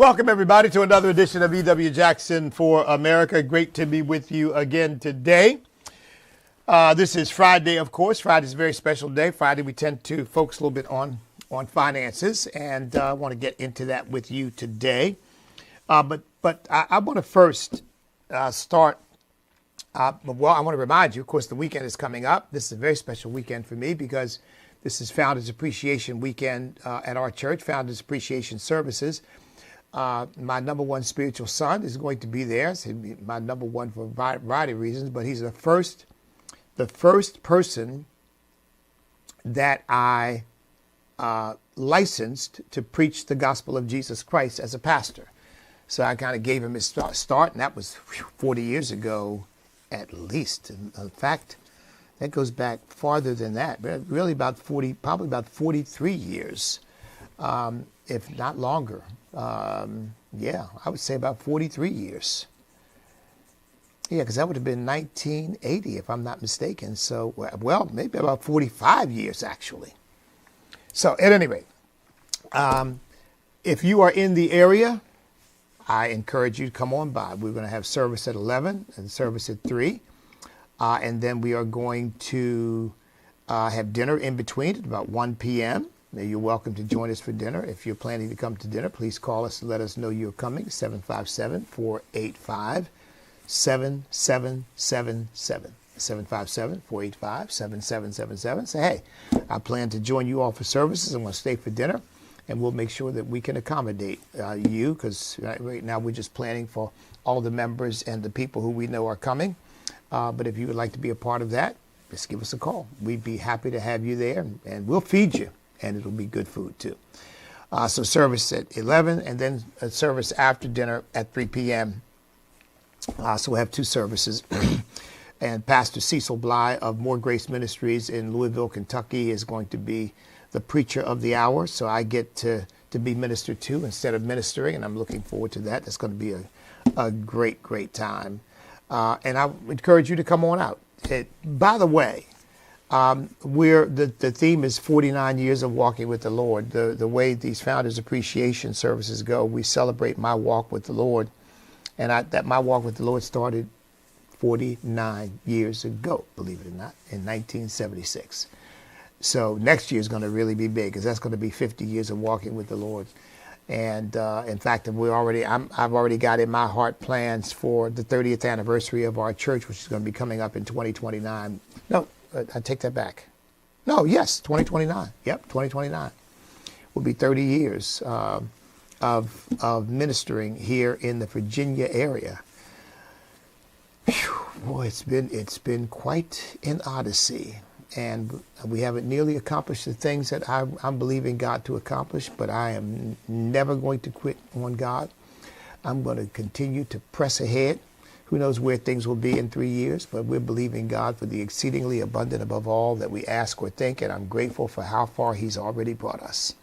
Welcome, everybody, to another edition of E.W. Jackson for America. Great to be with you again today. This is Friday, of course. Friday is a very special day. Friday, we tend to focus a little bit on finances, and I want to get into that with you today. But I want to first start. I want to remind you, of course, the weekend is coming up. This is a very special weekend for me because this is Founders Appreciation Weekend at our church, Founders Appreciation Services. My number one spiritual son is going to be there. So my number one for a variety of reasons, but he's the first person that I licensed to preach the gospel of Jesus Christ as a pastor. So I kind of gave him his start, and that was 40 years ago at least. In fact, that goes back farther than that, but really probably about 43 years, if not longer. I would say about 43 years. Yeah, because that would have been 1980, if I'm not mistaken. So, well, maybe about 45 years, actually. So, at any rate, if you are in the area, I encourage you to come on by. We're going to have service at 11 and service at 3. And then we are going to have dinner in between at about 1 p.m. You're welcome to join us for dinner. If you're planning to come to dinner, please call us and let us know you're coming. 757-485-7777. 757-485-7777. Say, hey, I plan to join you all for services. I'm going to stay for dinner, and we'll make sure that we can accommodate you, because right now we're just planning for all the members and the people who we know are coming. But if you would like to be a part of that, just give us a call. We'd be happy to have you there, and we'll feed you. And it'll be good food, too. So service at 11, and then a service after dinner at 3 p.m. So we'll have two services. And Pastor Cecil Bly of More Grace Ministries in Louisville, Kentucky, is going to be the preacher of the hour. So I get to be ministered to instead of ministering, and I'm looking forward to that. That's going to be a great, great time. And I encourage you to come on out. By the way, the theme is 49 years of walking with the Lord. The way these Founders Appreciation Services go, we celebrate my walk with the Lord, and that my walk with the Lord started 49 years ago, believe it or not, in 1976. So next year is going to really be big, because that's going to be 50 years of walking with the Lord. And in fact, I've already got in my heart plans for the 30th anniversary of our church, which is going to be coming up in 2029. No, I take that back. No, yes, 2029. Yep, 2029 will be 30 years of ministering here in the Virginia area. Whew, boy, it's been quite an odyssey, and we haven't nearly accomplished the things that I'm believing God to accomplish. But I am never going to quit on God. I'm going to continue to press ahead. Who knows where things will be in 3 years, but we're believing God for the exceedingly abundant above all that we ask or think, and I'm grateful for how far He's already brought us,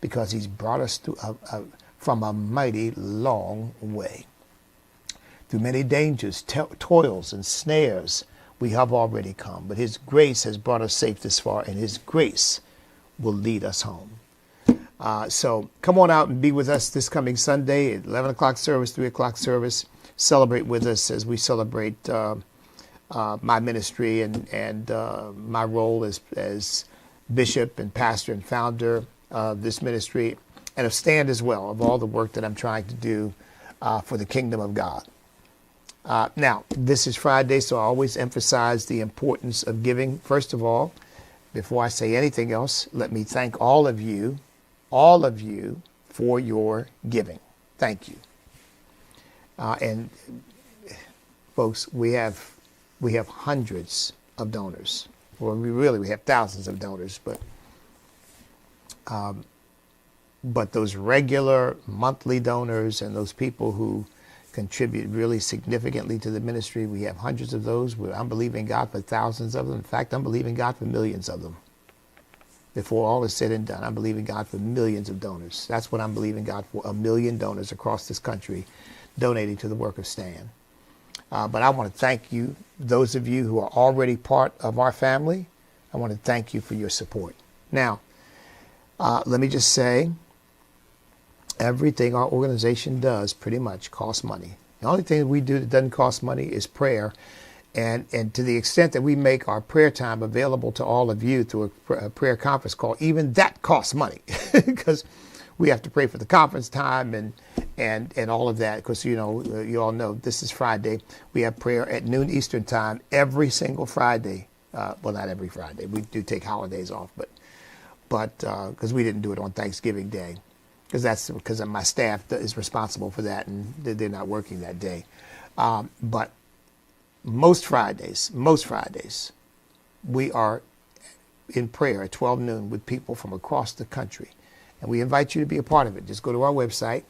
because He's brought us from a mighty long way. Through many dangers, toils, and snares, we have already come, but His grace has brought us safe this far, and His grace will lead us home. So come on out and be with us this coming Sunday at 11 o'clock service, 3 o'clock service. Celebrate with us as we celebrate my ministry and my role as bishop and pastor and founder of this ministry, and of Stand as well, of all the work that I'm trying to do for the kingdom of God. Now, this is Friday, so I always emphasize the importance of giving. First of all, before I say anything else, let me thank all of you for your giving. Thank you. And folks, we have hundreds of donors. Well, we have thousands of donors, but those regular monthly donors and those people who contribute really significantly to the ministry, we have hundreds of those. I'm believing God for thousands of them. In fact, I'm believing God for millions of them. Before all is said and done, I'm believing God for millions of donors. That's what I'm believing God for, 1 million donors across this country donating to the work of Stand. But I want to thank you, those of you who are already part of our family. I want to thank you for your support. Now, let me just say, Everything our organization does pretty much costs money. The only thing we do that doesn't cost money is prayer. And to the extent that we make our prayer time available to all of you through a prayer conference call, even that costs money because we have to pray for the conference time and all of that. Because, you all know this is Friday. We have prayer at noon Eastern time every single Friday. Well, not every Friday. We do take holidays off, but because we didn't do it on Thanksgiving Day, because my staff is responsible for that and they're not working that day. But most Fridays, we are in prayer at 12 noon with people from across the country. And we invite you to be a part of it. Just go to our website,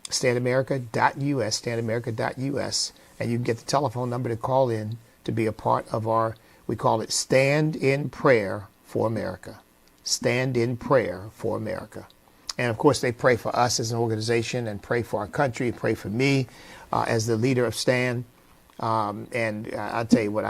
standamerica.us, and you can get the telephone number to call in to be a part of we call it Stand in Prayer for America. Stand in Prayer for America. And of course, they pray for us as an organization and pray for our country, pray for me as the leader of Stand. And I'll tell you what,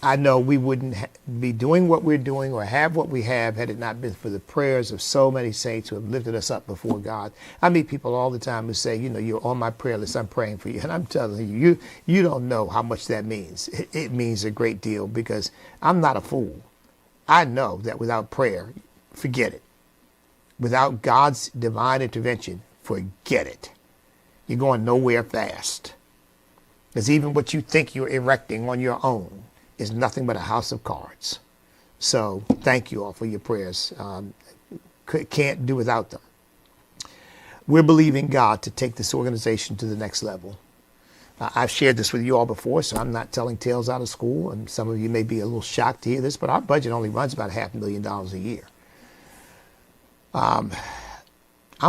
I know we wouldn't be doing what we're doing or have what we have had it not been for the prayers of so many saints who have lifted us up before God. I meet people all the time who say, you're on my prayer list, I'm praying for you. And I'm telling you, you don't know how much that means. It means a great deal because I'm not a fool. I know that without prayer, forget it. Without God's divine intervention, forget it. You're going nowhere fast. Because even what you think you're erecting on your own is nothing but a house of cards. So thank you all for your prayers. Can't do without them. We're believing God to take this organization to the next level. I've shared this with you all before, so I'm not telling tales out of school. And some of you may be a little shocked to hear this, but our budget only runs about $500,000 a year. I'm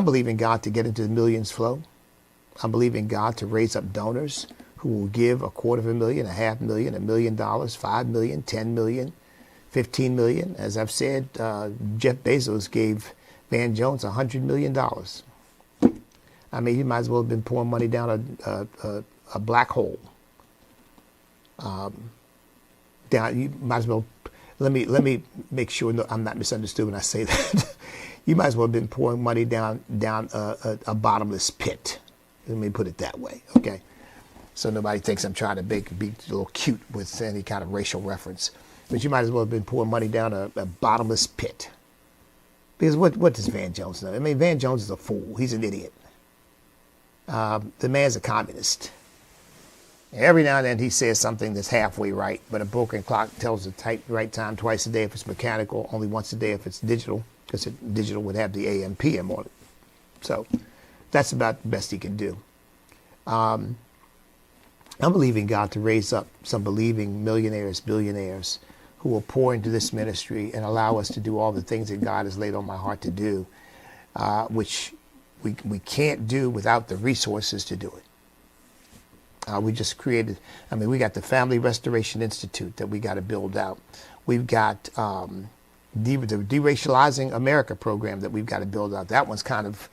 believing God to get into the millions flow. I'm believing God to raise up donors who will give $250,000, $500,000, $1 million, $5 million, $10 million, $15 million. As I've said, Jeff Bezos gave Van Jones $100 million. I mean, he might as well have been pouring money down a black hole. You might as well. Let me make sure I'm not misunderstood when I say that. You might as well have been pouring money down a bottomless pit. Let me put it that way, okay? So nobody thinks I'm trying to be a little cute with any kind of racial reference. But you might as well have been pouring money down a bottomless pit. Because what does Van Jones know? I mean, Van Jones is a fool. He's an idiot. The man's a communist. Every now and then he says something that's halfway right, but a broken clock tells the right time twice a day if it's mechanical, only once a day if it's digital, because digital would have the AM, PM on it. So that's about the best he can do. I'm believing God to raise up some believing millionaires, billionaires who will pour into this ministry and allow us to do all the things that God has laid on my heart to do, which we can't do without the resources to do it. We just created, we got the Family Restoration Institute that we got to build out. We've got the Deracializing America program that we've got to build out. That one's kind of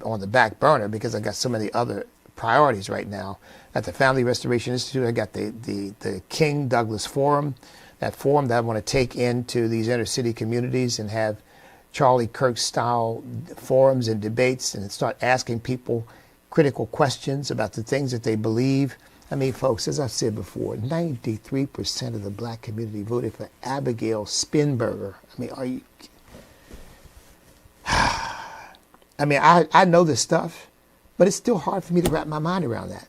on the back burner because I got so many other priorities right now. At the Family Restoration Institute, I got the King Douglas Forum, that forum that I want to take into these inner city communities and have Charlie Kirk style forums and debates and start asking people critical questions about the things that they believe. I mean, folks, as I've said before, 93% of the black community voted for Abigail Spanberger. I mean, are you... I mean, I know this stuff, but it's still hard for me to wrap my mind around that.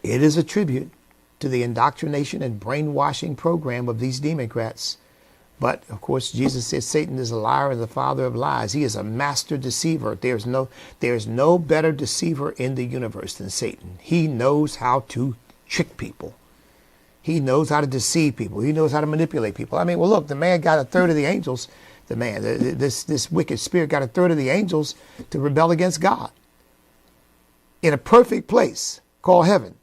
It is a tribute to the indoctrination and brainwashing program of these Democrats. But, of course, Jesus said Satan is a liar and the father of lies. He is a master deceiver. There's no better deceiver in the universe than Satan. He knows how to trick people. He knows how to deceive people. He knows how to manipulate people. I mean, well, look, the man got a third of the angels. This wicked spirit got a third of the angels to rebel against God in a perfect place called heaven.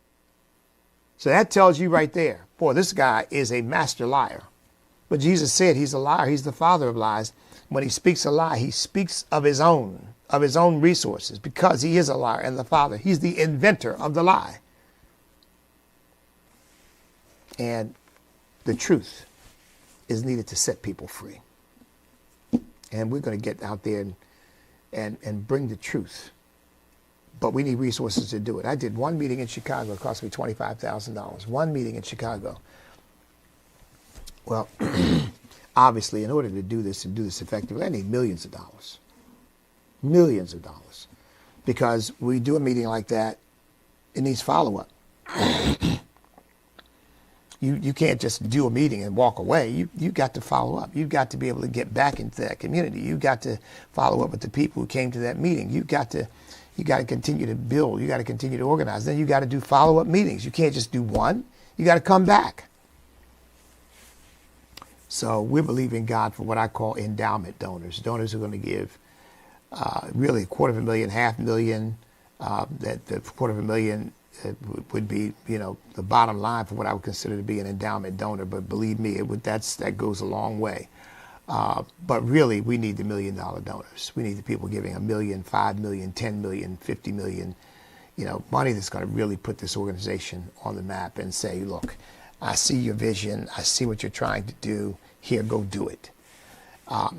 So that tells you right there, boy, this guy is a master liar. But Jesus said he's a liar. He's the father of lies. When he speaks a lie, he speaks of his own resources, because he is a liar and the father. He's the inventor of the lie. And the truth is needed to set people free. and we're going to get out there and bring the truth. But we need resources to do it. I did one meeting in Chicago. It cost me $25,000. One meeting in Chicago. Well, obviously, in order to do this and do this effectively, I need millions of dollars. Millions of dollars. Because we do a meeting like that, it needs follow-up. You can't just do a meeting and walk away. You got to follow up. You've got to be able to get back into that community. You've got to follow up with the people who came to that meeting. You got to continue to build. You got to continue to organize. Then you got to do follow-up meetings. You can't just do one. You got to come back. So we're believing God for what I call endowment donors. Donors who are going to give really $250,000, $500,000. That the $250,000 would be, the bottom line for what I would consider to be an endowment donor. But believe me, that goes a long way. But really, we need the $1 million donors. We need the people giving $1 million, $5 million, $10 million, $50 million, money that's going to really put this organization on the map and say, look, I see your vision. I see what you're trying to do. Here, go do it.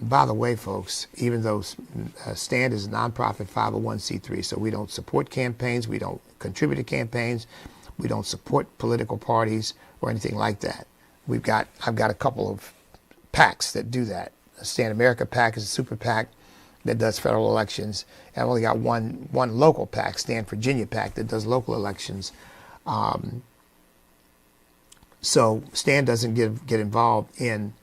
By the way, folks, even though STAND is a nonprofit 501c3, so we don't support campaigns, we don't contribute to campaigns, we don't support political parties or anything like that. I've got a couple of PACs that do that. Stand America PAC is a super PAC that does federal elections. And I've only got one local PAC, Stand Virginia PAC, that does local elections. So Stand doesn't get involved in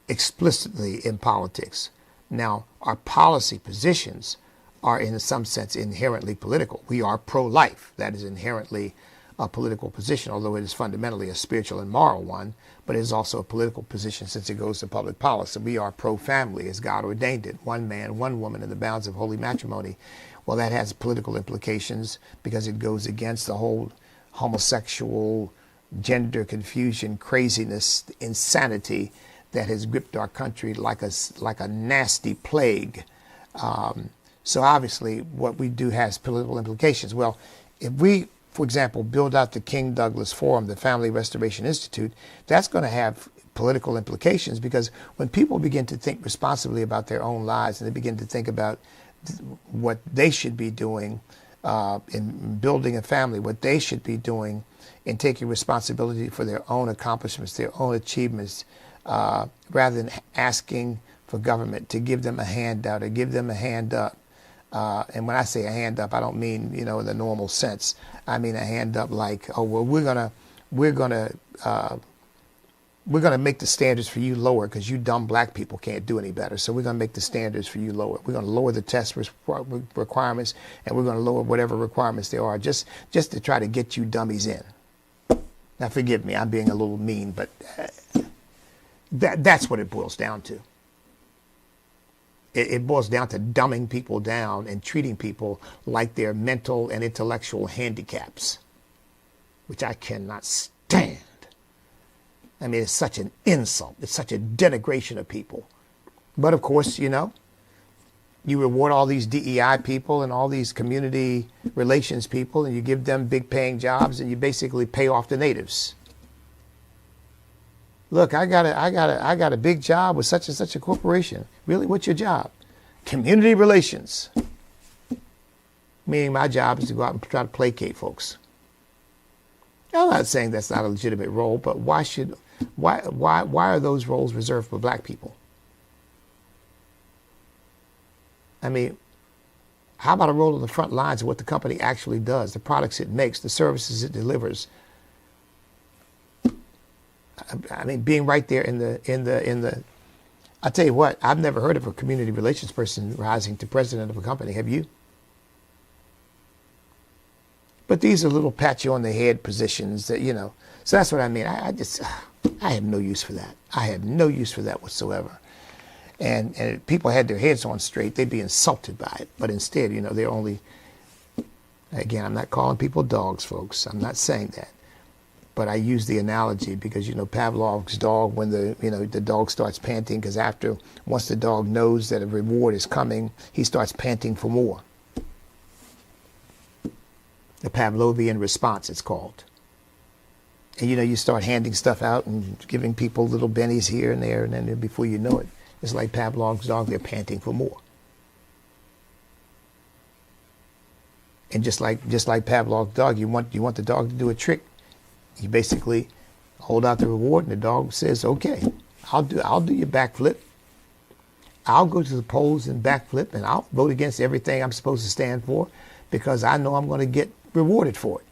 explicitly in politics. Now, our policy positions are in some sense inherently political. We are pro-life. That is inherently a political position, although it is fundamentally a spiritual and moral one, but it is also a political position since it goes to public policy. We are pro-family as God ordained it. One man, one woman in the bounds of holy matrimony. Well, that has political implications because it goes against the whole homosexual, gender confusion, craziness, insanity that has gripped our country like a nasty plague. So obviously what we do has political implications. Well, if we, for example, build out the King Douglas Forum, the Family Restoration Institute, that's going to have political implications because when people begin to think responsibly about their own lives and they begin to think about what they should be doing in building a family, what they should be doing in taking responsibility for their own accomplishments, their own achievements, rather than asking for government to give them a handout or give them a hand up. And when I say a hand up, I don't mean, in the normal sense. I mean a hand up like, oh, well, we're gonna make the standards for you lower because you dumb black people can't do any better. So we're gonna make the standards for you lower. We're gonna lower the test requirements, and we're gonna lower whatever requirements there are, just to try to get you dummies in. Now, forgive me, I'm being a little mean, but that's what it boils down to. It boils down to dumbing people down and treating people like they're mental and intellectual handicaps, which I cannot stand. I mean, it's such an insult. It's such a denigration of people. But of course, you reward all these DEI people and all these community relations people, and you give them big paying jobs, and you basically pay off the natives. Look, I got a big job with such and such a corporation. Really, what's your job? Community relations. Meaning my job is to go out and try to placate folks. I'm not saying that's not a legitimate role, but why are those roles reserved for black people? I mean, how about a role on the front lines of what the company actually does, the products it makes, the services it delivers? I mean, being right there in the. I'll tell you what, I've never heard of a community relations person rising to president of a company. Have you? But these are little pat you on the head positions that, So that's what I mean. I have no use for that. I have no use for that whatsoever. And if people had their heads on straight, they'd be insulted by it. But instead, they're only, again, I'm not calling people dogs, folks. I'm not saying that. But I use the analogy because, Pavlov's dog, when the dog starts panting, because once the dog knows that a reward is coming, he starts panting for more. The Pavlovian response, it's called. And, you start handing stuff out and giving people little bennies here and there, and then before you know it, It's like Pavlov's dog, they're panting for more. And just like Pavlov's dog, you want the dog to do a trick. You basically hold out the reward, and the dog says, "Okay, I'll do your backflip. I'll go to the polls and backflip, and I'll vote against everything I'm supposed to stand for because I know I'm going to get rewarded for it.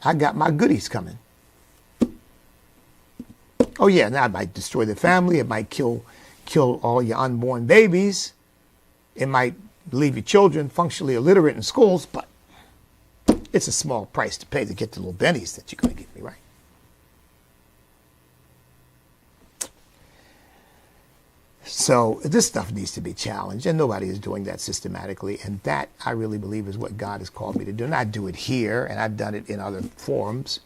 I got my goodies coming." Oh yeah, now it might destroy the family. It might kill all your unborn babies. It might leave your children functionally illiterate in schools, but it's a small price to pay to get the little bennies that you're going to give me, right? So this stuff needs to be challenged, and nobody is doing that systematically. And that, I really believe, is what God has called me to do. And I do it here, and I've done it in other forums.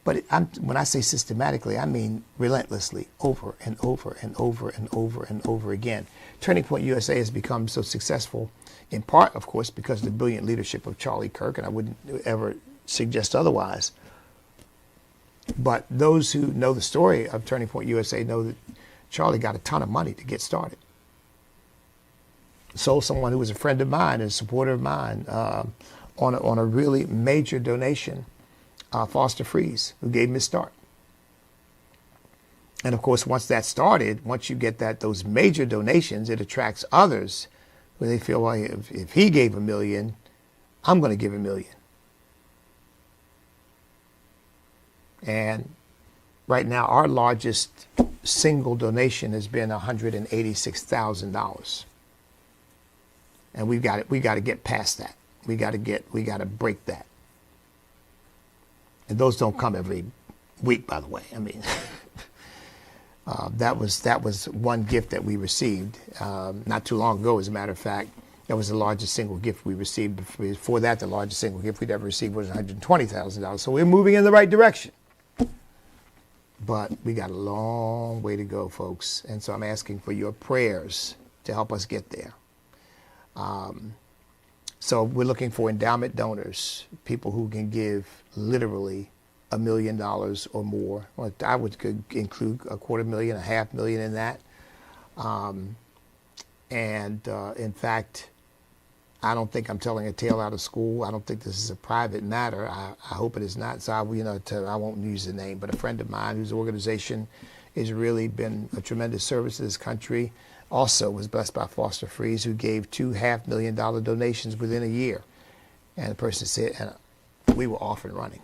But when I say systematically, I mean relentlessly, over and over and over and over and over again. Turning Point USA has become so successful, in part, of course, because of the brilliant leadership of Charlie Kirk, and I wouldn't ever suggest otherwise. But those who know the story of Turning Point USA know that Charlie got a ton of money to get started. So someone who was a friend of mine and a supporter of mine on a really major donation, Foster Freeze, who gave him his start. And of course, once that started, once you get those major donations, it attracts others where they feel, well, if he gave $1 million, I'm going to give $1 million. And right now, our largest single donation has been $186,000. And we got to get past that. We got to break that. And those don't come every week, by the way. I mean, that was one gift that we received not too long ago, as a matter of fact. That was the largest single gift we received. Before that, the largest single gift we'd ever received was $120,000. So we're moving in the right direction. But we got a long way to go, folks. And so I'm asking for your prayers to help us get there. So we're looking for endowment donors, people who can give literally $1 million or more. Well, I could include $250,000, $500,000 in that. In fact, I don't think I'm telling a tale out of school. I don't think this is a private matter. I hope it is not. So I won't use the name, but a friend of mine whose organization has really been a tremendous service to this country also was blessed by Foster Freeze, who gave two $500,000 donations within a year. And the person said, and we were off and running.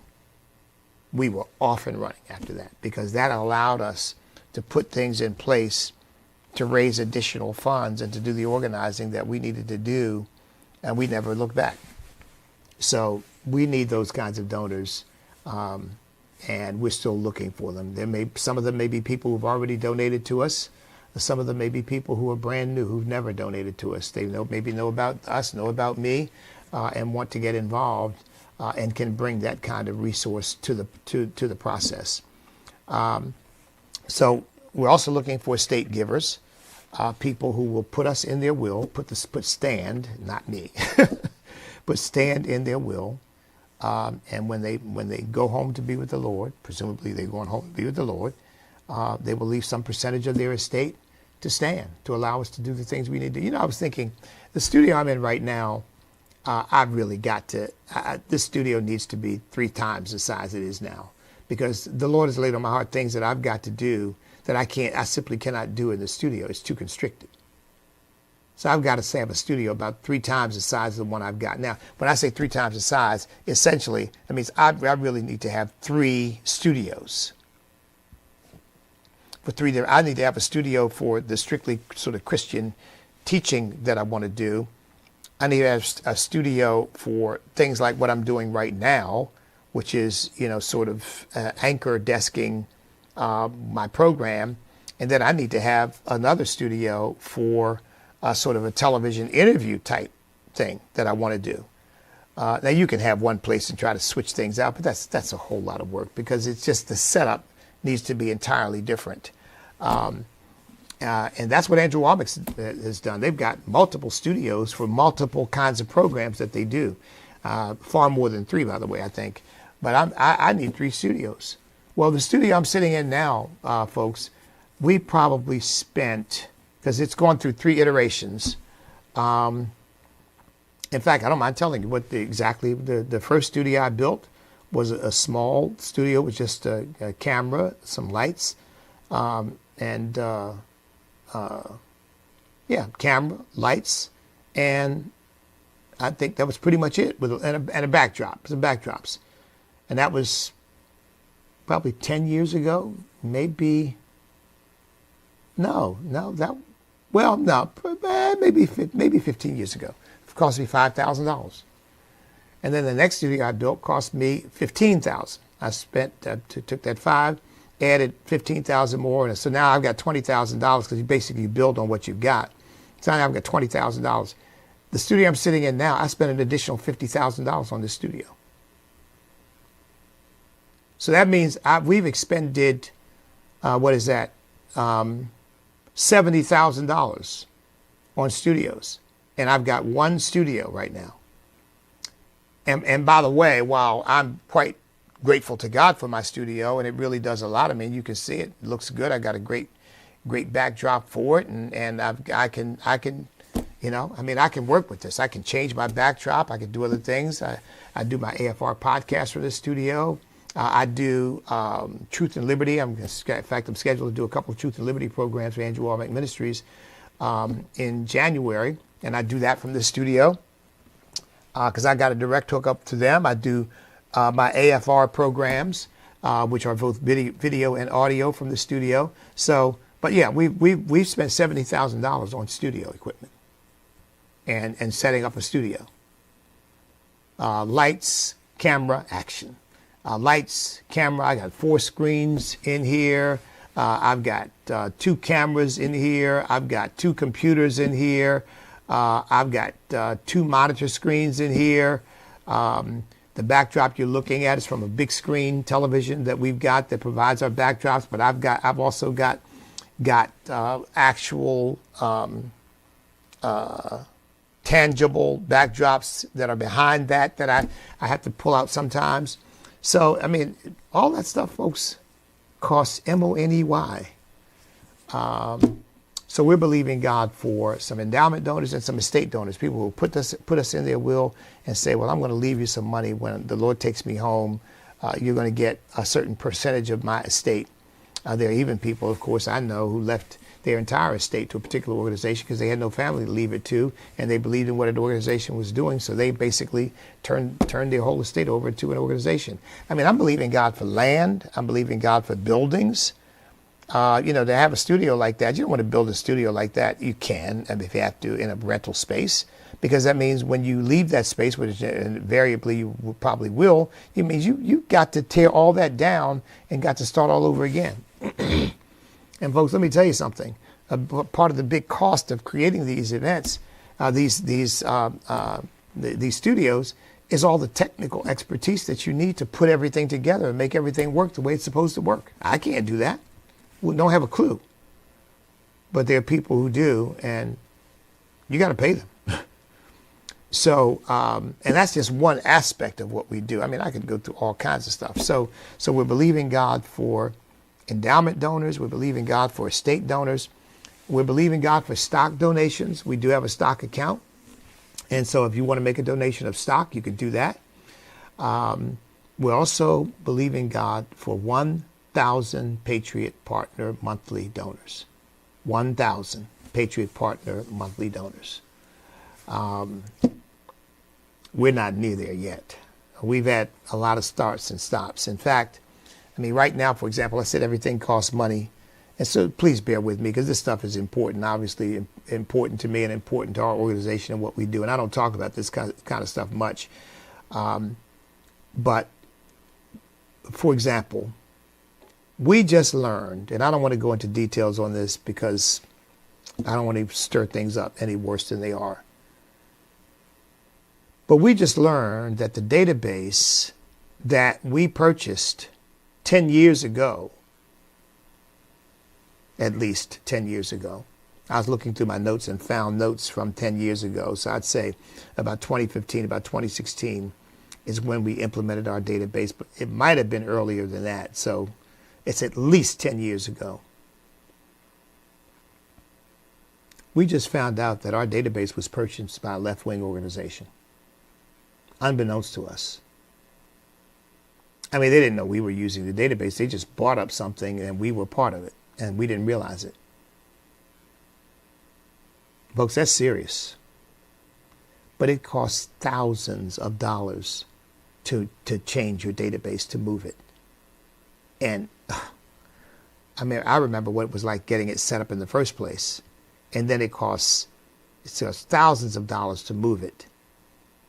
We were off and running after that, because that allowed us to put things in place to raise additional funds and to do the organizing that we needed to do, and we never looked back. So we need those kinds of donors, and we're still looking for them. Some of them may be people who've already donated to us. Some of them may be people who are brand new, who've never donated to us. They maybe know about us, know about me, and want to get involved, and can bring that kind of resource to the process. So we're also looking for estate givers, people who will put us in their will, put stand, not me, but stand in their will. And when they go home to be with the Lord, presumably they're going home to be with the Lord, they will leave some percentage of their estate to stand, to allow us to do the things we need to. I was thinking, the studio I'm in right now, I've really got to, this studio needs to be 3 times the size it is now, because the Lord has laid on my heart things that I've got to do that I simply cannot do in the studio. It's too constricted. So I've got to have a studio about 3 times the size of the one I've got now. When I say 3 times the size, essentially, that means I really need to have 3 studios. I need to have a studio for the strictly sort of Christian teaching that I want to do. I need to have a studio for things like what I'm doing right now, which is, sort of anchor desking my program. And then I need to have another studio for sort of a television interview type thing that I want to do. Now you can have one place and try to switch things out, but that's a whole lot of work, because it's just the setup needs to be entirely different. And that's what Andrew Wommack has done. They've got multiple studios for multiple kinds of programs that they do. Far more than 3, by the way, I think. But I need 3 studios. Well, the studio I'm sitting in now, folks, we probably spent, because it's gone through 3 iterations. In fact, I don't mind telling you what the first studio I built was a small studio with just a camera, some lights, camera, lights, and I think that was pretty much it, and a backdrop, some backdrops. And that was probably 10 years ago, maybe 15 years ago. It cost me $5,000. And then the next studio I built cost me $15,000. I took that 5, added 15,000 more, and so now I've got $20,000 because you basically build on what you've got. So now I've got $20,000. The studio I'm sitting in now, I spent an additional $50,000 on this studio. So that means we've expended, $70,000 on studios, and I've got 1 studio right now. And by the way, while I'm quite grateful to God for my studio, and it really does a lot. I mean, you can see it. It looks good. I got a great backdrop for it, and I can work with this. I can change my backdrop. I can do other things. I do my AFR podcast for this studio. I do Truth and Liberty. I'm scheduled to do a couple of Truth and Liberty programs for Andrew Wommack Ministries in January, and I do that from this studio because I got a direct hookup to them. I do my AFR programs, which are both video and audio from the studio. So, but yeah, we've spent $70,000 on studio equipment and setting up a studio. Lights, camera, action. Lights, camera. I got 4 screens in here. I've got 2 cameras in here. I've got 2 computers in here. I've got 2 monitor screens in here. The backdrop you're looking at is from a big screen television that we've got that provides our backdrops. But I've also got actual tangible backdrops that are behind that I have to pull out sometimes. So, I mean, all that stuff, folks, costs MONEY. So we're believing God for some endowment donors and some estate donors, people who put us in their will and say, well, I'm going to leave you some money when the Lord takes me home. You're going to get a certain percentage of my estate. There are even people, of course, I know who left their entire estate to a particular organization because they had no family to leave it to, and they believed in what an organization was doing, so they basically turned their whole estate over to an organization. I mean, I'm believing God for land. I'm believing God for buildings. To have a studio like that, you don't want to build a studio like that. You can, if you have to, in a rental space, because that means when you leave that space, which invariably you probably will, it means you got to tear all that down and got to start all over again. And folks, let me tell you something. Part of the big cost of creating these events, these studios, is all the technical expertise that you need to put everything together and make everything work the way it's supposed to work. I can't do that. We don't have a clue. But there are people who do, and you got to pay them. So, and that's just one aspect of what we do. I mean, I could go through all kinds of stuff. So we're believing God for endowment donors. We're believing God for estate donors. We're believing God for stock donations. We do have a stock account. And so if you want to make a donation of stock, you can do that. We're also believing God for 1,000 Patriot Partner monthly donors. 1,000 Patriot Partner monthly donors. We're not near there yet. We've had a lot of starts and stops. In fact, I mean, right now, for example, I said everything costs money. And so please bear with me because this stuff is important, obviously important to me and important to our organization and what we do. And I don't talk about this kind of stuff much. But, for example, we just learned, and I don't want to go into details on this because I don't want to stir things up any worse than they are. But we just learned that the database that we purchased 10 years ago, at least 10 years ago. I was looking through my notes and found notes from 10 years ago. So I'd say about 2015, about 2016 is when we implemented our database, but it might have been earlier than that. So it's at least 10 years ago. We just found out that our database was purchased by a left-wing organization, unbeknownst to us. I mean, they didn't know we were using the database. They just bought up something and we were part of it, and we didn't realize it. Folks, that's serious. But it costs thousands of dollars to change your database, to move it. And I mean, I remember what it was like getting it set up in the first place. And then it costs thousands of dollars to move it.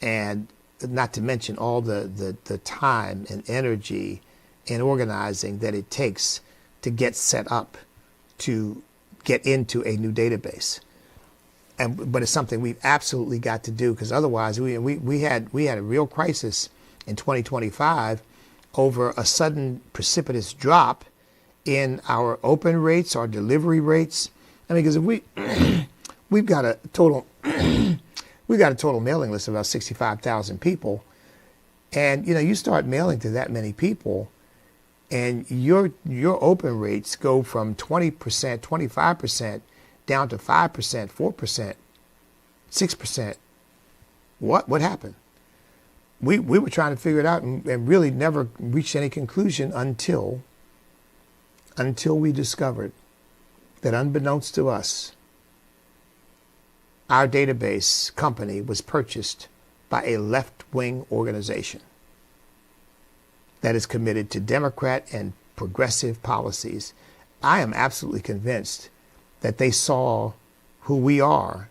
And not to mention all the time and energy and organizing that it takes to get set up to get into a new database. But it's something we've absolutely got to do, because otherwise we had a real crisis in 2025 over a sudden precipitous drop in our open rates, our delivery rates. I mean, because if we've got a total mailing list of about 65,000 people, and you start mailing to that many people, and your open rates go from 20%, 25% down to 5%, 4%, 6%. What happened? We were trying to figure it out and really never reached any conclusion until we discovered that, unbeknownst to us, our database company was purchased by a left-wing organization that is committed to Democrat and progressive policies. I am absolutely convinced that they saw who we are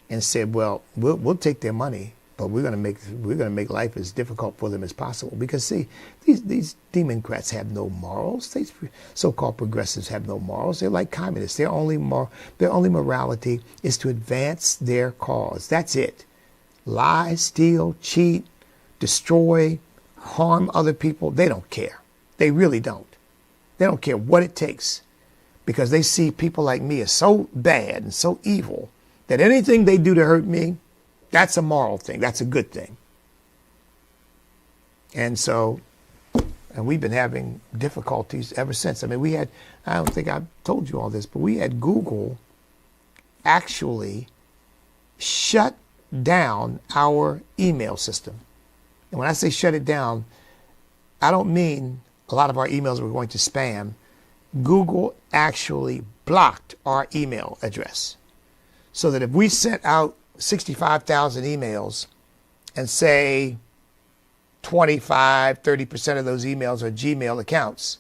and said, well, we'll take their money, but we're going to make life as difficult for them as possible. Because see, these Democrats have no morals. These so-called progressives have no morals. They're like communists. Their only morality is to advance their cause. That's it. Lie, steal, cheat, destroy, harm other people. They don't care. They really don't. They don't care what it takes, because they see people like me as so bad and so evil that anything they do to hurt me, that's a moral thing. That's a good thing. And we've been having difficulties ever since. I mean, I don't think I've told you all this, but we had Google actually shut down our email system. And when I say shut it down, I don't mean a lot of our emails were going to spam. Google actually blocked our email address, so that if we sent out 65,000 emails and say 30% of those emails are Gmail accounts,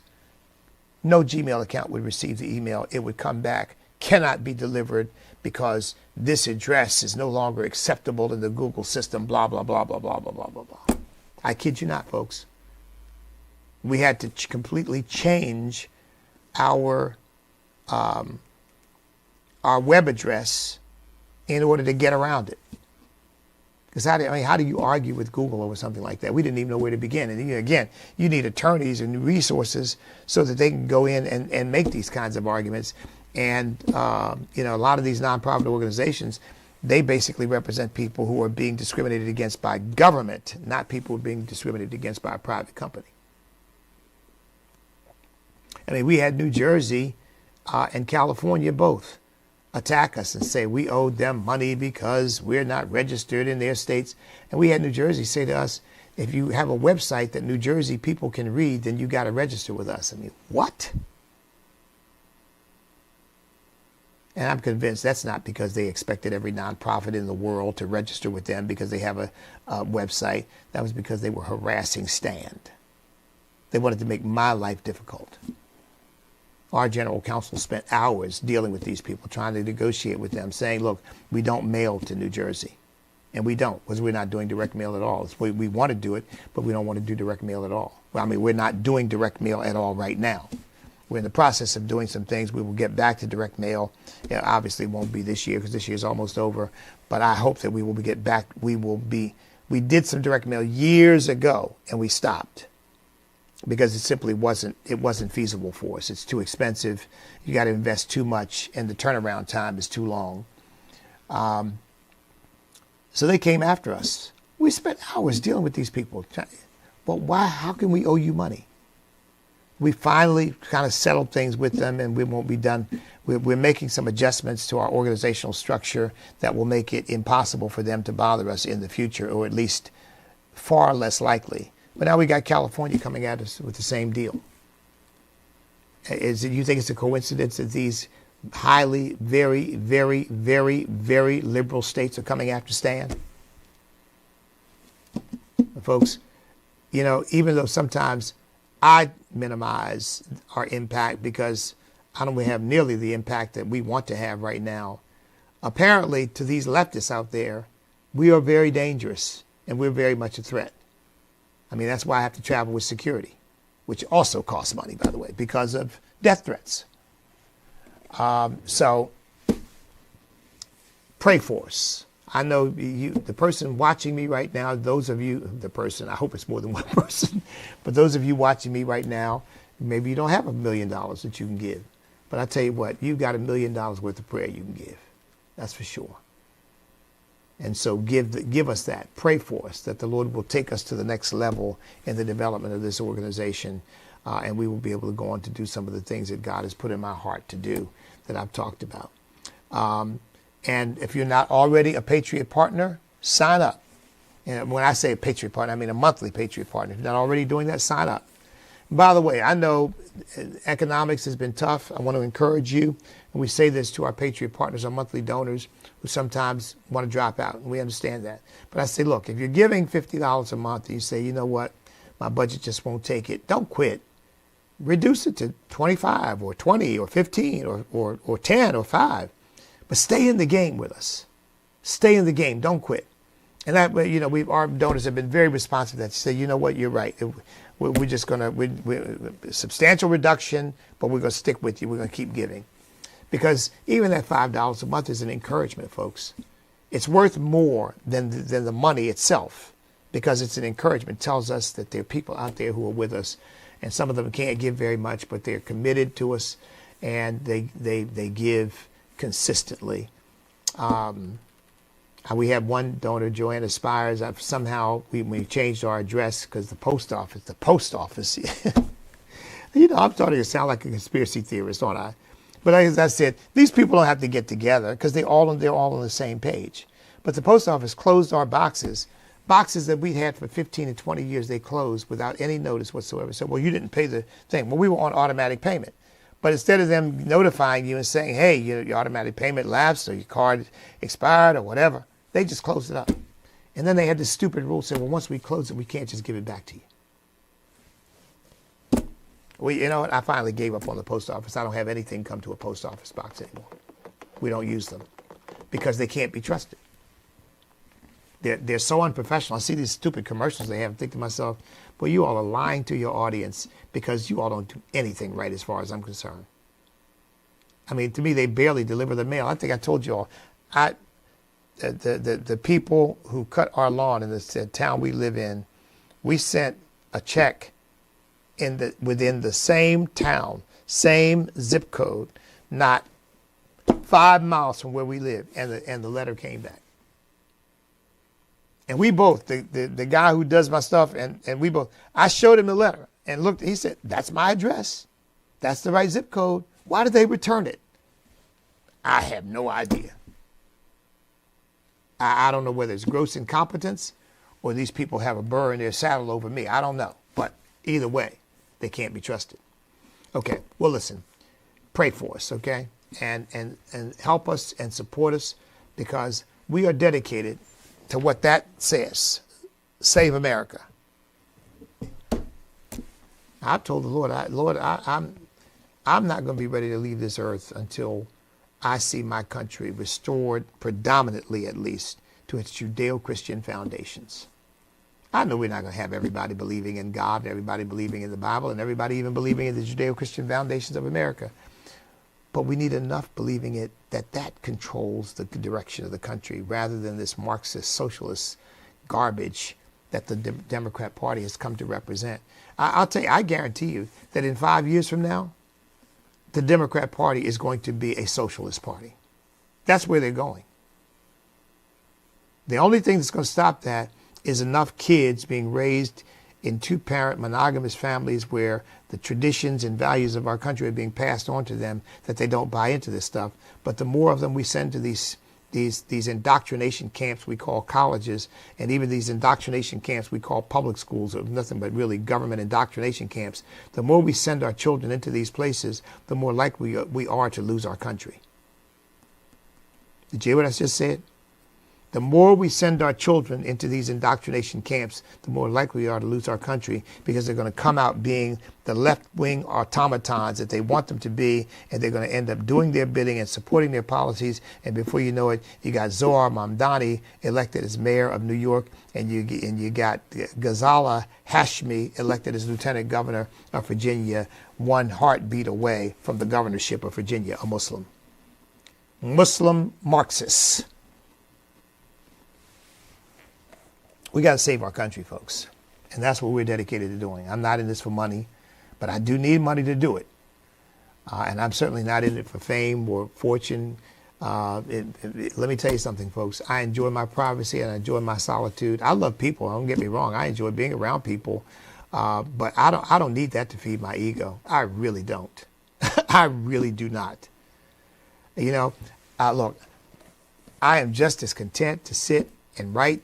no Gmail account would receive the email. It would come back, cannot be delivered because this address is no longer acceptable in the Google system, blah, blah, blah, blah, blah, blah, blah, blah, blah. I kid you not, folks. We had to completely change our web address in order to get around it. Because how do you argue with Google over something like that? We didn't even know where to begin. And again, you need attorneys and resources so that they can go in and make these kinds of arguments. And a lot of these nonprofit organizations, they basically represent people who are being discriminated against by government, not people who are being discriminated against by a private company. I mean, we had New Jersey and California both attack us and say we owed them money because we're not registered in their states. And we had New Jersey say to us, if you have a website that New Jersey people can read, then you got to register with us. I mean, what? And I'm convinced that's not because they expected every nonprofit in the world to register with them because they have a website. That was because they were harassing Stand. They wanted to make my life difficult. Our general counsel spent hours dealing with these people, trying to negotiate with them, saying, look, we don't mail to New Jersey. And we don't, because we're not doing direct mail at all. We want to do it, but we don't want to do direct mail at all. Well, I mean, we're not doing direct mail at all right now. We're in the process of doing some things. We will get back to direct mail. Obviously, it won't be this year because this year is almost over. But I hope that we will get back. We did some direct mail years ago, and we stopped because it simply wasn't feasible for us. It's too expensive. You got to invest too much, and the turnaround time is too long. So they came after us. We spent hours dealing with these people. Well, why? How can we owe you money? we finally kind of settled things with them, and we won't be done. We're making some adjustments to our organizational structure that will make it impossible for them to bother us in the future, or at least far less likely. But now we got California coming at us with the same deal. You think it's a coincidence that these highly, very, very, very, very liberal states are coming after Stan? Folks, you know, even though sometimes I minimize our impact because I don't have nearly the impact that we want to have right now, apparently to these leftists out there, we are very dangerous and we're very much a threat. I mean, that's why I have to travel with security, which also costs money, by the way, because of death threats. So pray for us. I know you, the person watching me right now, those of you, the person, I hope it's more than one person, but those of you watching me right now, maybe you don't have $1 million that you can give. But I tell you what, you've got $1 million worth of prayer you can give. That's for sure. And so give us that. Pray for us that the Lord will take us to the next level in the development of this organization, and we will be able to go on to do some of the things that God has put in my heart to do that I've talked about. And if you're not already a Patriot Partner, sign up. And when I say a Patriot Partner, I mean a monthly Patriot Partner. If you're not already doing that, sign up. By the way, I know economics has been tough. I want to encourage you, and we say this to our Patriot Partners, our monthly donors, who sometimes want to drop out, and we understand that. But I say, look, if you're giving $50 a month and you say, you know what, my budget just won't take it, don't quit. Reduce it to 25 or 20 or 15 or 10 or 5. But stay in the game with us. Stay in the game. Don't quit. And that, you know, our donors have been very responsive to that. Say, you know what, you're right. We're just going to, substantial reduction, but we're going to stick with you. We're going to keep giving. Because even that $5 a month is an encouragement, folks. It's worth more than the money itself, because it's an encouragement. It tells us that there are people out there who are with us, and some of them can't give very much, but they're committed to us, and they give consistently. We have one donor, Joanna Spires. Somehow we changed our address because the post office. You know, I'm starting to sound like a conspiracy theorist, aren't I? But as I said, these people don't have to get together because they're all on the same page. But the post office closed our boxes that we'd had for 15 and 20 years. They closed without any notice whatsoever. So, well, you didn't pay the thing. Well, we were on automatic payment. But instead of them notifying you and saying, hey, your automatic payment lapsed or your card expired or whatever, they just closed it up. And then they had this stupid rule saying, well, once we close it, we can't just give it back to you. Well, you know what? I finally gave up on the post office. I don't have anything come to a post office box anymore. We don't use them because they can't be trusted. They're so unprofessional. I see these stupid commercials they have and think to myself, well, you all are lying to your audience because you all don't do anything right as far as I'm concerned. I mean, to me, they barely deliver the mail. I think I told you all, the people who cut our lawn in the town we live in, we sent a check within the same town, same zip code, not 5 miles from where we live, and the letter came back. And we both, the guy who does my stuff, and we both, I showed him the letter and looked, he said, that's my address. That's the right zip code. Why did they return it? I have no idea. I don't know whether it's gross incompetence or these people have a burr in their saddle over me. I don't know. But either way, they can't be trusted. Okay, well, listen, pray for us, okay? And help us and support us, because we are dedicated to what that says. Save America. I've told the Lord, I'm not going to be ready to leave this earth until I see my country restored, predominantly at least, to its Judeo-Christian foundations. I know we're not going to have everybody believing in God, and everybody believing in the Bible, and everybody even believing in the Judeo-Christian foundations of America. But we need enough believing it that controls the direction of the country, rather than this Marxist, socialist garbage that the Democrat Party has come to represent. I'll tell you, I guarantee you that in 5 years from now, the Democrat Party is going to be a socialist party. That's where they're going. The only thing that's going to stop that is enough kids being raised in two-parent monogamous families where the traditions and values of our country are being passed on to them, that they don't buy into this stuff. But the more of them we send to these indoctrination camps we call colleges, and even these indoctrination camps we call public schools, or nothing but really government indoctrination camps, the more we send our children into these places, the more likely we are to lose our country. Did you hear what I just said? The more we send our children into these indoctrination camps, the more likely we are to lose our country, because they're going to come out being the left-wing automatons that they want them to be, and they're going to end up doing their bidding and supporting their policies. And before you know it, you got Zohar Mamdani elected as mayor of New York, and you got Ghazala Hashmi elected as lieutenant governor of Virginia, one heartbeat away from the governorship of Virginia, a Muslim Marxist. We got to save our country, folks. And that's what we're dedicated to doing. I'm not in this for money, but I do need money to do it. And I'm certainly not in it for fame or fortune. Let me tell you something, folks. I enjoy my privacy and I enjoy my solitude. I love people. Don't get me wrong. I enjoy being around people. But I don't need that to feed my ego. I really don't. I really do not. You know, look, I am just as content to sit and write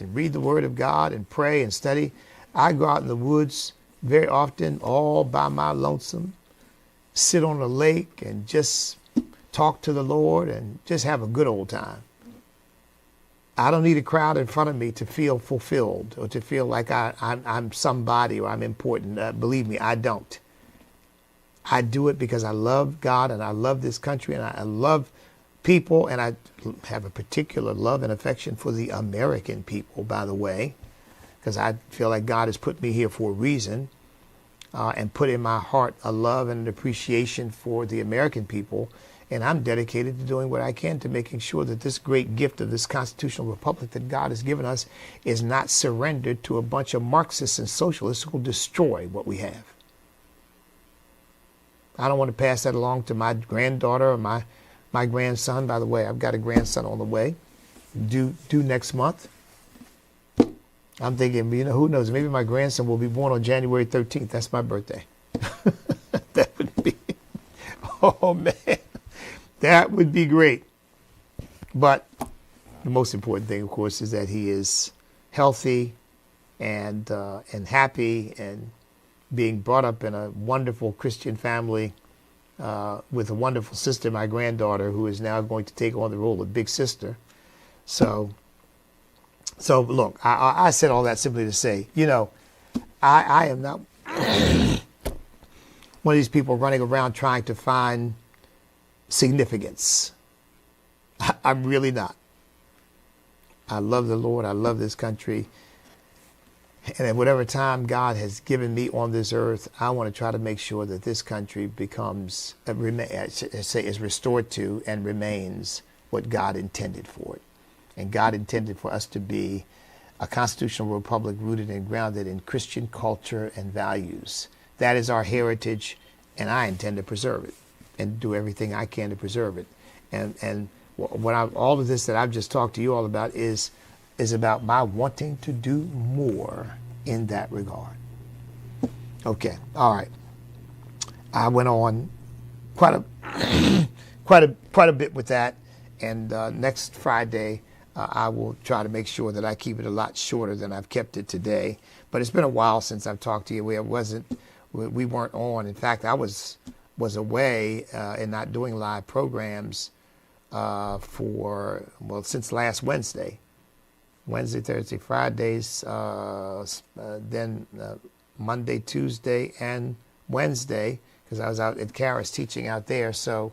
and read the Word of God and pray and study. I go out in the woods very often all by my lonesome, sit on a lake and just talk to the Lord and just have a good old time. I don't need a crowd in front of me to feel fulfilled or to feel like I'm somebody or I'm important. Believe me, I don't. I do it because I love God and I love this country and I love people, and I have a particular love and affection for the American people, by the way, because I feel like God has put me here for a reason, and put in my heart a love and an appreciation for the American people. And I'm dedicated to doing what I can to making sure that this great gift of this constitutional republic that God has given us is not surrendered to a bunch of Marxists and socialists who will destroy what we have. I don't want to pass that along to my granddaughter or my grandson. By the way, I've got a grandson on the way, due next month. I'm thinking, who knows? Maybe my grandson will be born on January 13th. That's my birthday. That would be, oh man, that would be great. But the most important thing, of course, is that he is healthy and happy and being brought up in a wonderful Christian family. With a wonderful sister, my granddaughter, who is now going to take on the role of big sister. So look, I said all that simply to say, I am not one of these people running around trying to find significance. I'm really not. I love the Lord. I love this country. And at whatever time God has given me on this earth, I want to try to make sure that this country becomes, is restored to and remains what God intended for it. And God intended for us to be a constitutional republic rooted and grounded in Christian culture and values. That is our heritage, and I intend to preserve it and do everything I can to preserve it. And all of this that I've just talked to you all about is about my wanting to do more in that regard. Okay, all right. I went on quite a bit with that, and next Friday I will try to make sure that I keep it a lot shorter than I've kept it today. But it's been a while since I've talked to you. We weren't on. In fact, I was away and not doing live programs since last Wednesday. Wednesday, Thursday, Fridays, then Monday, Tuesday, and Wednesday, because I was out at Caris teaching out there. So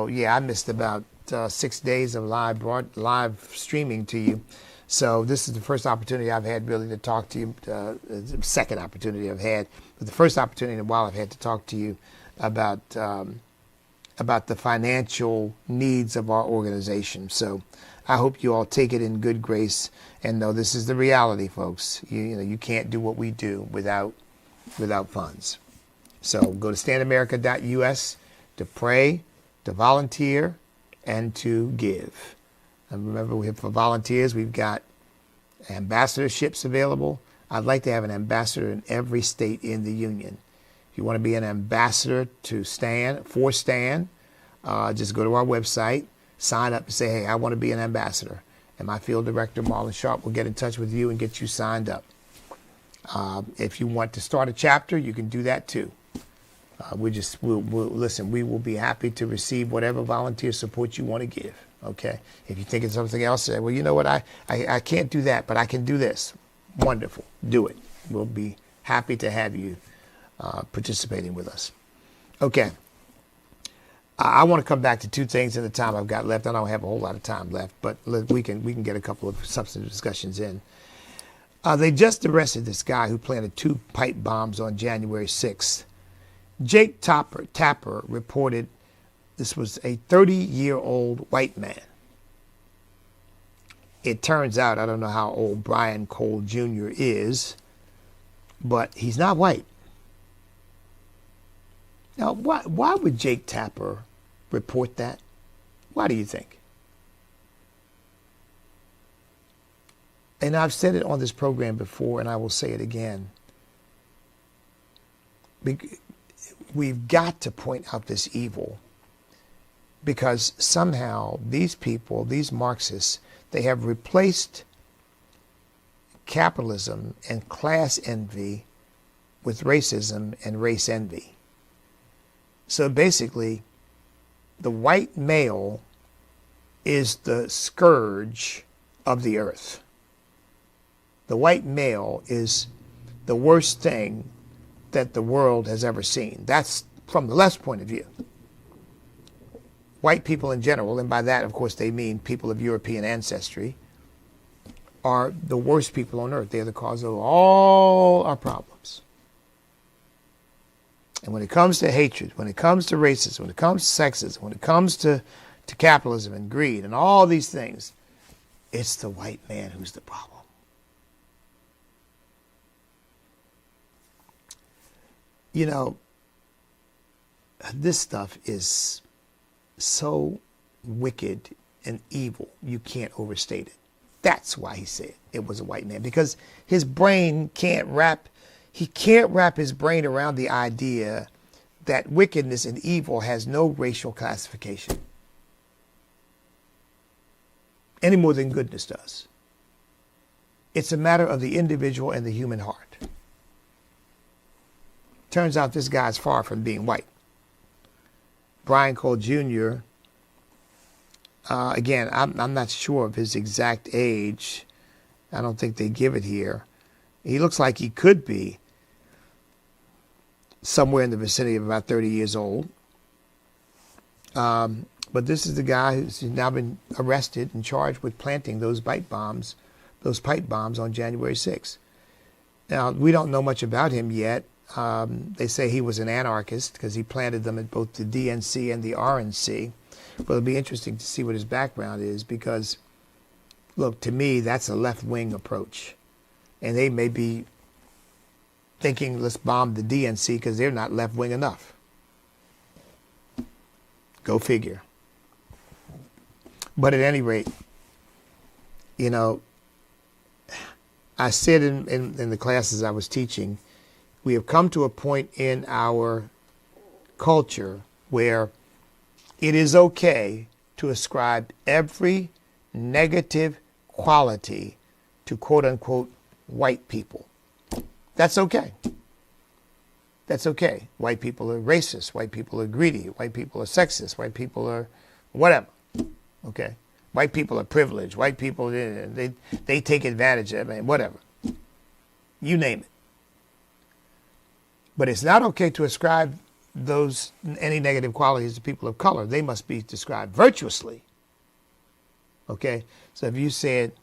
yeah, I missed about 6 days of live streaming to you. So this is the first opportunity I've had really to talk to you. The second opportunity I've had, but the first opportunity in a while I've had to talk to you about the financial needs of our organization. So I hope you all take it in good grace and know this is the reality, folks. You can't do what we do without funds. So go to standamerica.us to pray, to volunteer, and to give. And remember, for volunteers, we've got ambassadorships available. I'd like to have an ambassador in every state in the union. If you want to be an ambassador to Stan, just go to our website, sign up and say, hey, I want to be an ambassador. And my field director, Marlon Sharp, will get in touch with you and get you signed up. If you want to start a chapter, you can do that too. Listen, we will be happy to receive whatever volunteer support you want to give. Okay. If you think it's something else, say, well, you know what? I can't do that, but I can do this. Wonderful. Do it. We'll be happy to have you participating with us. Okay. I want to come back to two things in the time I've got left. I don't have a whole lot of time left, but we can get a couple of substantive discussions in. They just arrested this guy who planted 2 pipe bombs on January 6th. Jake Tapper reported this was a 30-year-old white man. It turns out, I don't know how old Brian Cole Jr. is, but he's not white. Now, why would Jake Tapper report that? Why do you think? And I've said it on this program before, and I will say it again. We've got to point out this evil because somehow these people, these Marxists, they have replaced capitalism and class envy with racism and race envy. So basically, the white male is the scourge of the earth. The white male is the worst thing that the world has ever seen. That's from the left's point of view. White people in general, and by that, of course, they mean people of European ancestry, are the worst people on earth. They're the cause of all our problems. And when it comes to hatred, when it comes to racism, when it comes to sexism, when it comes to capitalism and greed and all these things, it's the white man who's the problem. You know, this stuff is so wicked and evil, you can't overstate it. That's why he said it was a white man, because his brain can't wrap his brain around the idea that wickedness and evil has no racial classification any more than goodness does. It's a matter of the individual and the human heart. Turns out this guy's far from being white. Brian Cole Jr., again, I'm not sure of his exact age. I don't think they give it here. He looks like he could be somewhere in the vicinity of about 30 years old. But this is the guy who's now been arrested and charged with planting those pipe bombs on January 6th. Now, we don't know much about him yet. They say he was an anarchist because he planted them at both the DNC and the RNC. But it'll be interesting to see what his background is because, look, to me, that's a left-wing approach. And they may be thinking, let's bomb the DNC because they're not left-wing enough. Go figure. But at any rate, you know, I said in the classes I was teaching, we have come to a point in our culture where it is okay to ascribe every negative quality to quote-unquote white people. That's okay. That's okay. White people are racist. White people are greedy. White people are sexist. White people are whatever. Okay? White people are privileged. White people, they take advantage of it, whatever. You name it. But it's not okay to ascribe any negative qualities to people of color. They must be described virtuously. Okay? So if you said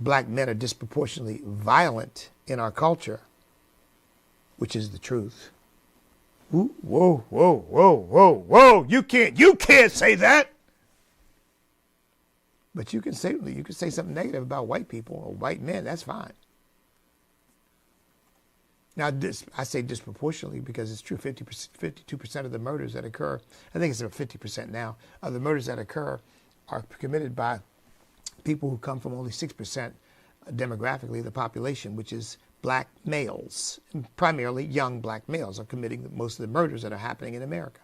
black men are disproportionately violent in our culture, which is the truth. Ooh, whoa, whoa, whoa, whoa, whoa. You can't say that. But you can say something negative about white people or white men. That's fine. Now, I say disproportionately because it's true. 52% of the murders that occur, I think it's about 50% now, of the murders that occur are committed by people who come from only 6% demographically the population, which is black males, primarily young black males, are committing most of the murders that are happening in America.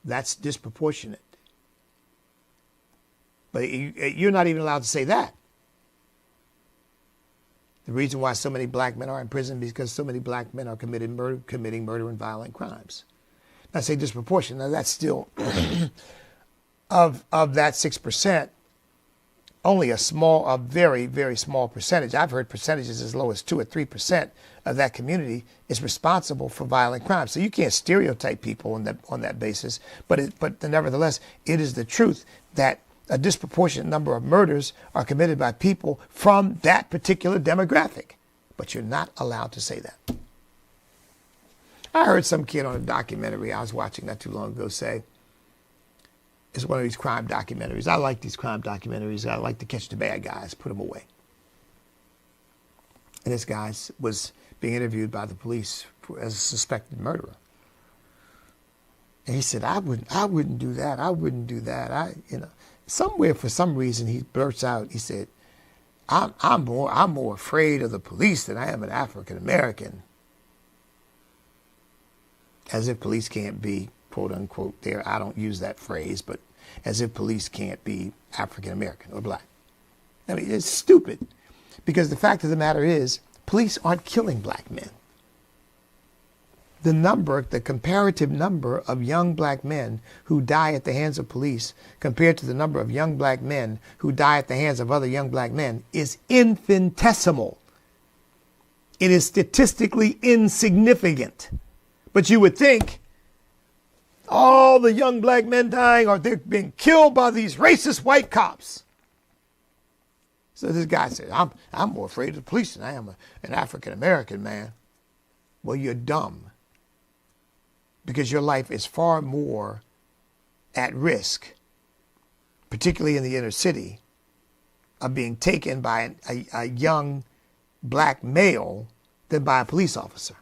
That's disproportionate. But you're not even allowed to say that. The reason why so many black men are in prison is because so many black men are committing murder and violent crimes. I say disproportionate. Now that's still of that 6%, only a very, very small percentage. I've heard percentages as low as 2 or 3% of that community is responsible for violent crimes. So you can't stereotype people on that basis. But nevertheless, it is the truth that a disproportionate number of murders are committed by people from that particular demographic. But you're not allowed to say that. I heard some kid on a documentary I was watching not too long ago say, it's one of these crime documentaries. I like these crime documentaries. I like to catch the bad guys, put them away. And this guy was being interviewed by the police as a suspected murderer. And he said, I wouldn't do that. I wouldn't do that. Somewhere for some reason he blurts out, he said, I'm more afraid of the police than I am an African American. As if police can't be, quote unquote, there. I don't use that phrase, but as if police can't be African American or black. I mean, it's stupid, because the fact of the matter is, police aren't killing black men. The comparative number of young black men who die at the hands of police compared to the number of young black men who die at the hands of other young black men is infinitesimal. It is statistically insignificant. But you would think all the young black men dying are they're being killed by these racist white cops. So this guy said, I'm more afraid of the police than I am an African American man. Well, you're dumb. Because your life is far more at risk, particularly in the inner city, of being taken by a young black male than by a police officer.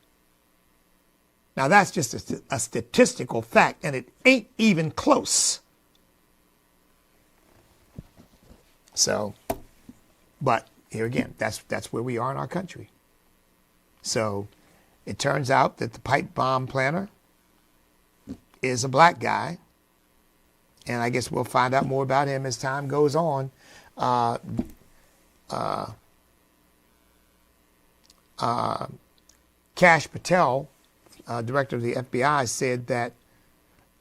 Now, that's just a statistical fact, and it ain't even close. So, but here again, that's where we are in our country. So it turns out that the pipe bomb planner is a black guy, and I guess we'll find out more about him as time goes on. Kash Patel, director of the FBI, said that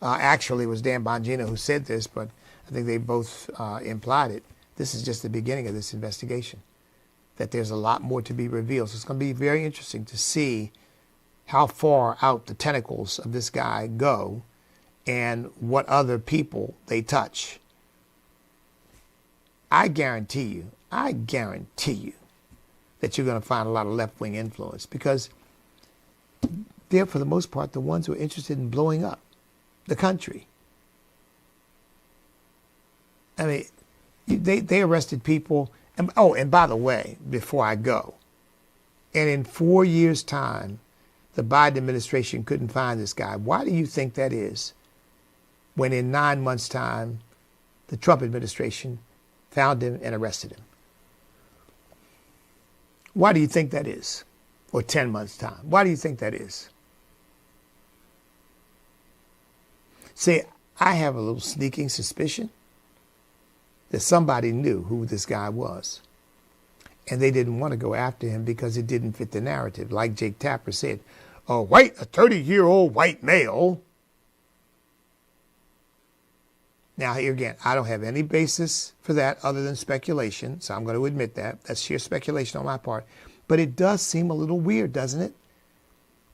actually it was Dan Bongino who said this, but I think they both implied it. This is just the beginning of this investigation, that there's a lot more to be revealed. So it's going to be very interesting to see how far out the tentacles of this guy go and what other people they touch. I guarantee you that you're going to find a lot of left-wing influence, because they're, for the most part, the ones who are interested in blowing up the country. I mean, they arrested people. And by the way, before I go, and in 4 years' time, the Biden administration couldn't find this guy. Why do you think that is? When in 9 months' time, the Trump administration found him and arrested him. Why do you think that is? Or 10 months' time. Why do you think that is? See, I have a little sneaking suspicion that somebody knew who this guy was, and they didn't want to go after him because it didn't fit the narrative. Like Jake Tapper said, a 30-year-old white male. Now, here again, I don't have any basis for that other than speculation, so I'm going to admit that. That's sheer speculation on my part. But it does seem a little weird, doesn't it?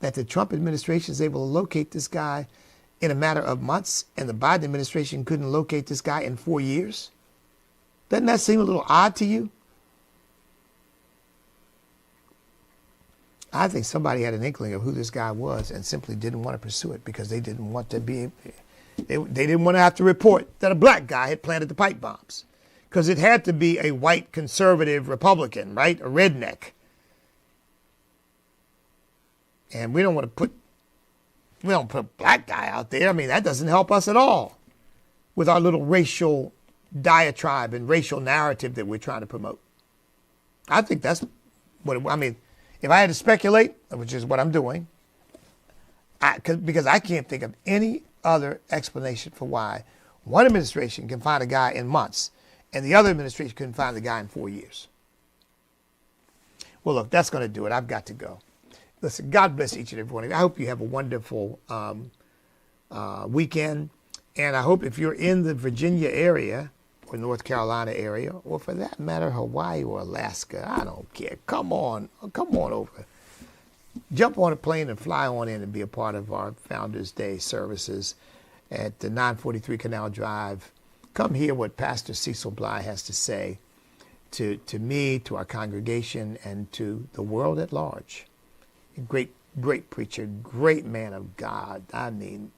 That the Trump administration is able to locate this guy in a matter of months, and the Biden administration couldn't locate this guy in 4 years? Doesn't that seem a little odd to you? I think somebody had an inkling of who this guy was and simply didn't want to pursue it because they didn't want to be, they didn't want to have to report that a black guy had planted the pipe bombs, because it had to be a white conservative Republican, right? A redneck. And we don't put a black guy out there. I mean, that doesn't help us at all with our little racial diatribe and racial narrative that we're trying to promote. I think that's what, I mean, if I had to speculate, which is what I'm doing, because I can't think of any other explanation for why one administration can find a guy in months and the other administration couldn't find the guy in 4 years. Well, look, that's going to do it. I've got to go. Listen, God bless each and every one of you. I hope you have a wonderful weekend. And I hope if you're in the Virginia area or North Carolina area, or for that matter, Hawaii or Alaska, I don't care. Come on over. Jump on a plane and fly on in and be a part of our Founders Day services at the 943 Canal Drive. Come hear what Pastor Cecil Bly has to say to me, to our congregation, and to the world at large. A great preacher, great man of God. I mean,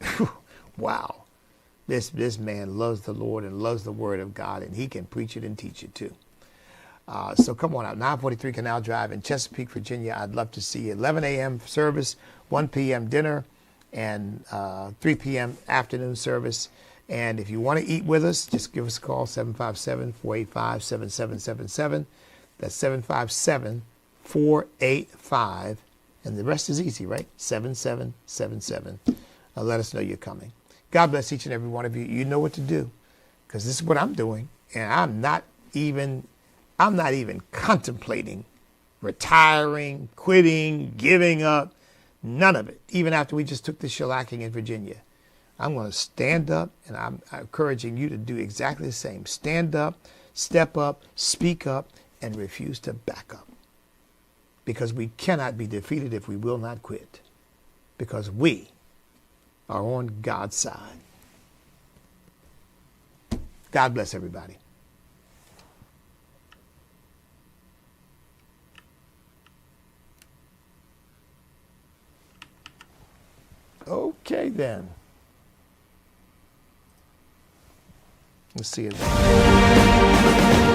wow. This man loves the Lord and loves the Word of God, and he can preach it and teach it too. So come on out, 943 Canal Drive in Chesapeake, Virginia. I'd love to see you. 11 a.m. service, 1 p.m. dinner, and 3 p.m. afternoon service. And if you want to eat with us, just give us a call, 757-485-7777. That's 757-485, and the rest is easy, right? 7777. Let us know you're coming. God bless each and every one of you. You know what to do, because this is what I'm doing, and I'm not even contemplating retiring, quitting, giving up, none of it. Even after we just took the shellacking in Virginia, I'm going to stand up, and I'm encouraging you to do exactly the same. Stand up, step up, speak up, and refuse to back up, because we cannot be defeated if we will not quit, because we are on God's side. God bless everybody. Okay, then. We'll see you then.